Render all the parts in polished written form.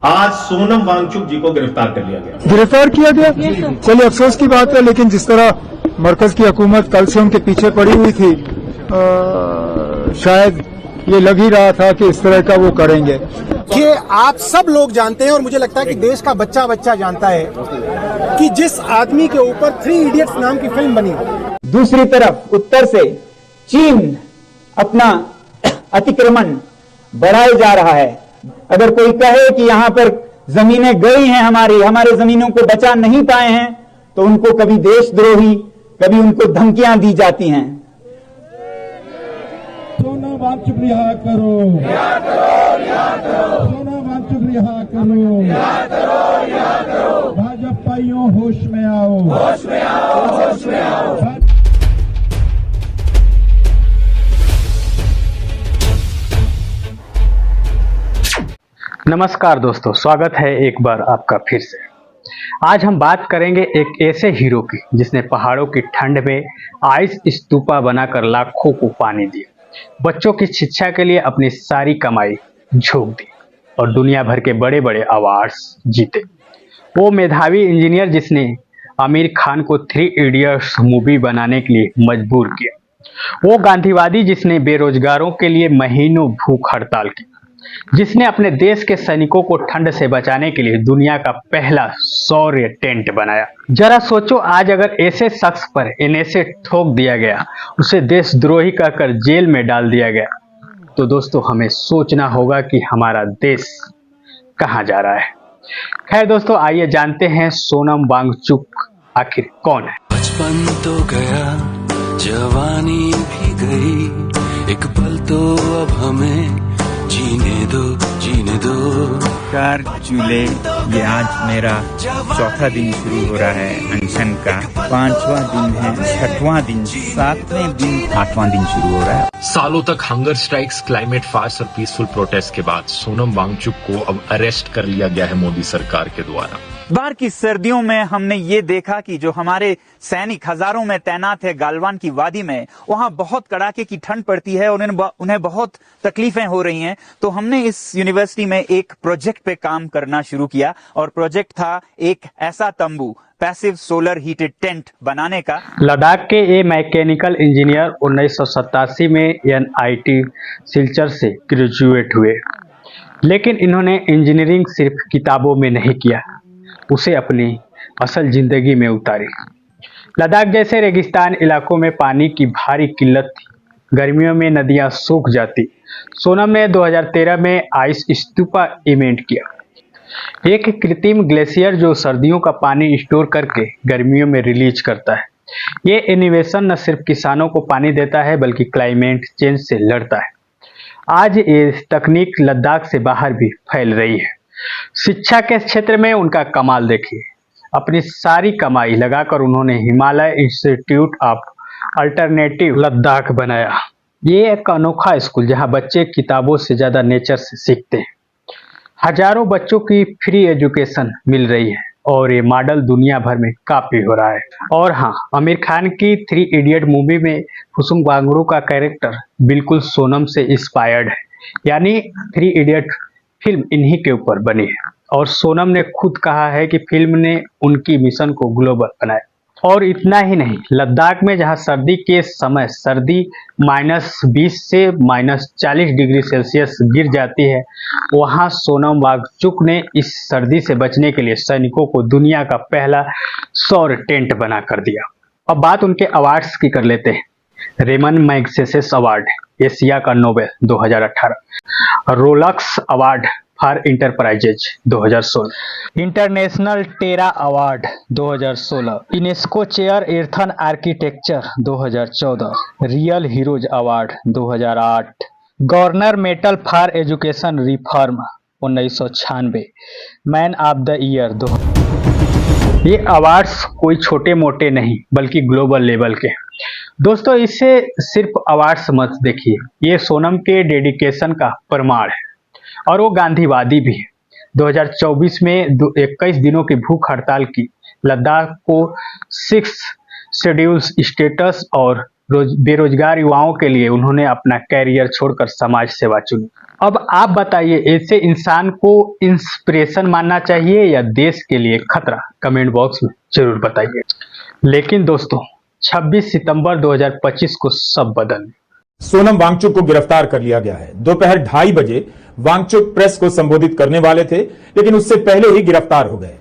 आज सोनम वांगचुक जी को गिरफ्तार कर लिया गया। गिरफ्तार किया गया, चलिए अफसोस की बात है, लेकिन जिस तरह मरकज की हुकूमत कल से उनके पीछे पड़ी हुई थी, शायद ये लग ही रहा था कि इस तरह का वो करेंगे। कि आप सब लोग जानते हैं और मुझे लगता है कि देश का बच्चा बच्चा जानता है कि जिस आदमी के ऊपर 3 इडियट्स नाम की फिल्म बनी, दूसरी तरफ उत्तर से चीन अपना अतिक्रमण बढ़ाए जा रहा है। अगर कोई कहे कि यहां पर जमीनें गई हैं, हमारे जमीनों को बचा नहीं पाए हैं, तो उनको कभी देशद्रोही, कभी उनको धमकियां दी जाती हैं। सोनम वांगचुक रिहा करो, सोनम वांगचुक रिहा करो, भाजपाइयों होश में आओ, होश में आओ, होश में आओ। नमस्कार दोस्तों, स्वागत है एक बार आपका फिर से। आज हम बात करेंगे एक ऐसे हीरो की जिसने पहाड़ों की ठंड में आइस स्तूपा बनाकर लाखों को पानी दिया, बच्चों की शिक्षा के लिए अपनी सारी कमाई झोंक दी और दुनिया भर के बड़े बड़े अवार्ड्स जीते। वो मेधावी इंजीनियर जिसने आमिर खान को 3 इडियट्स मूवी बनाने के लिए मजबूर किया। वो गांधीवादी जिसने बेरोजगारों के लिए महीनों भूख हड़ताल की, जिसने अपने देश के सैनिकों को ठंड से बचाने के लिए दुनिया का पहला सौर्य टेंट बनाया। जरा सोचो, आज अगर ऐसे शख्स पर एनएसए ठोक दिया गया, उसे देशद्रोही कहकर जेल में डाल दिया गया, तो दोस्तों हमें सोचना होगा कि हमारा देश कहां जा रहा है। खैर दोस्तों, आइए जानते हैं सोनम वांगचुक आखिर कौन है। बचपन तो गया, जवानी भी गई, एक पल तो अब हमें जीने दो, जीने दो। 4 जुलाई, ये आज मेरा 4था दिन शुरू हो रहा है अनशन का। 5वां दिन है, 6वां दिन, 7वें दिन, 8वां दिन शुरू हो रहा है। सालों तक हंगर स्ट्राइक्स, क्लाइमेट फास्ट और पीसफुल प्रोटेस्ट के बाद सोनम वांगचुक को अब अरेस्ट कर लिया गया है मोदी सरकार के द्वारा। बार की सर्दियों में हमने ये देखा कि जो हमारे सैनिक हजारों में तैनात है गालवान की वादी में, वहां बहुत कड़ाके की ठंड पड़ती है, उन्हें बहुत तकलीफें हो रही हैं। तो हमने इस यूनिवर्सिटी में एक प्रोजेक्ट पे काम करना शुरू किया और प्रोजेक्ट था एक ऐसा तंबू, पैसिव सोलर हीटेड टेंट बनाने का। लद्दाख के ये मैकेनिकल इंजीनियर 1987 में एनआईटी सिलचर से ग्रेजुएट हुए, लेकिन इन्होंने इंजीनियरिंग सिर्फ किताबों में नहीं किया, उसे अपनी असल जिंदगी में उतारी। लद्दाख जैसे रेगिस्तान इलाकों में पानी की भारी किल्लत थी, गर्मियों में नदियां सूख जाती। सोनम ने 2013 में आइस स्तूपा इवेंट किया, एक कृत्रिम ग्लेशियर जो सर्दियों का पानी स्टोर करके गर्मियों में रिलीज करता है। ये इनोवेशन न सिर्फ किसानों को पानी देता है बल्कि क्लाइमेट चेंज से लड़ता है। आज ये तकनीक लद्दाख से बाहर भी फैल रही है। शिक्षा के क्षेत्र में उनका कमाल देखिए, अपनी सारी कमाई लगाकर उन्होंने Himalaya institute of alternative Ladakh बनाया। ये एक अनोखा स्कूल जहां बच्चे किताबों से ज्यादा नेचर से सीखते हैं। हजारों बच्चों की फ्री एजुकेशन मिल रही है और ये मॉडल दुनिया भर में काफी हो रहा है। और हाँ, आमिर खान की 3 इडियट मूवी में कुसुम वांगडू का कैरेक्टर बिल्कुल सोनम से इंस्पायर्ड है, यानी 3 इडियट फिल्म इन्हीं के ऊपर बनी है। और सोनम ने खुद कहा है कि फिल्म ने उनकी मिशन को ग्लोबल बनाया। और इतना ही नहीं, लद्दाख में जहां सर्दी के समय सर्दी -20 से -40 डिग्री सेल्सियस गिर जाती है, वहां सोनम वांगचुक ने इस सर्दी से बचने के लिए सैनिकों को दुनिया का पहला सौर टेंट बना कर दिया। अब बात उनके अवार्ड्स की कर लेते हैं। रेमन मैग्सेसे अवार्ड, एशिया का Nobel 2018, Rolex award for enterprises 2016, international Terra award 2016, UNESCO chair earthen architecture 2014, real heroes award 2008, governor medal for education reform 1996, man of the year 2000। ये अवार्ड्स कोई छोटे मोटे नहीं बल्कि ग्लोबल लेवल के। दोस्तों, इसे सिर्फ अवार्ड्स मत देखिए, ये सोनम के डेडिकेशन का प्रमाण है और वो गांधीवादी भी है। 2024 में 21 दिनों की भूख हड़ताल की, लद्दाख को 6 शेड्यूल स्टेटस और बेरोजगार युवाओं के लिए उन्होंने अपना कैरियर छोड़कर समाज सेवा चुनी। अब आप बताइए, ऐसे इंसान को इंस्पिरेशन मानना चाहिए या देश के लिए खतरा? कमेंट बॉक्स में जरूर बताइए। लेकिन दोस्तों, 26 सितंबर 2025 को सब बदल। सोनम वांगचुक को गिरफ्तार कर लिया गया है। दोपहर 2:30 बजे वांगचुक प्रेस को संबोधित करने वाले थे, लेकिन उससे पहले ही गिरफ्तार हो गए।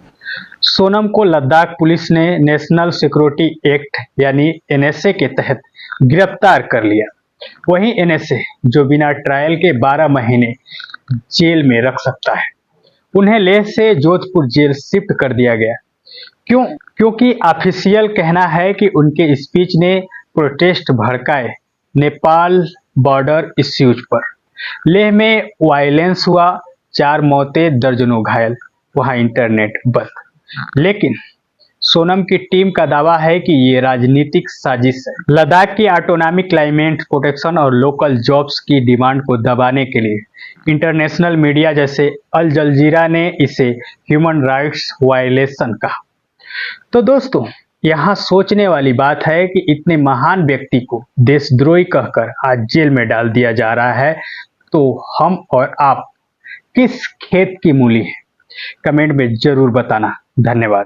सोनम को लद्दाख पुलिस ने नेशनल सिक्योरिटी एक्ट यानी एनएसए के तहत गिरफ्तार कर लिया। वहीं एनएसए, जो बिना ट्रायल के 12 महीने जेल में रख सकता है, उन्हें लेह से जोधपुर जेल शिफ्ट कर दिया गया। क्योंकि ऑफिशियल कहना है कि उनके स्पीच ने प्रोटेस्ट भड़काए नेपाल बॉर्डर इश्यूज पर। लेह में वायलेंस हुआ, 4 मौतें, दर्जनों घायल, वहां इंटरनेट बंद। लेकिन सोनम की टीम का दावा है कि ये राजनीतिक साजिश है। लद्दाख की ऑटोनॉमी, क्लाइमेट प्रोटेक्शन और लोकल जॉब्स की डिमांड को दबाने के लिए इंटरनेशनल मीडिया जैसे अल जजीरा ने इसे ह्यूमन राइट्स वायलेशन कहा। तो दोस्तों, यहाँ सोचने वाली बात है कि इतने महान व्यक्ति को देशद्रोही कहकर आज जेल में डाल दिया जा रहा है, तो हम और आप किस खेत की मूली हैं? कमेंट में जरूर बताना। धन्यवाद।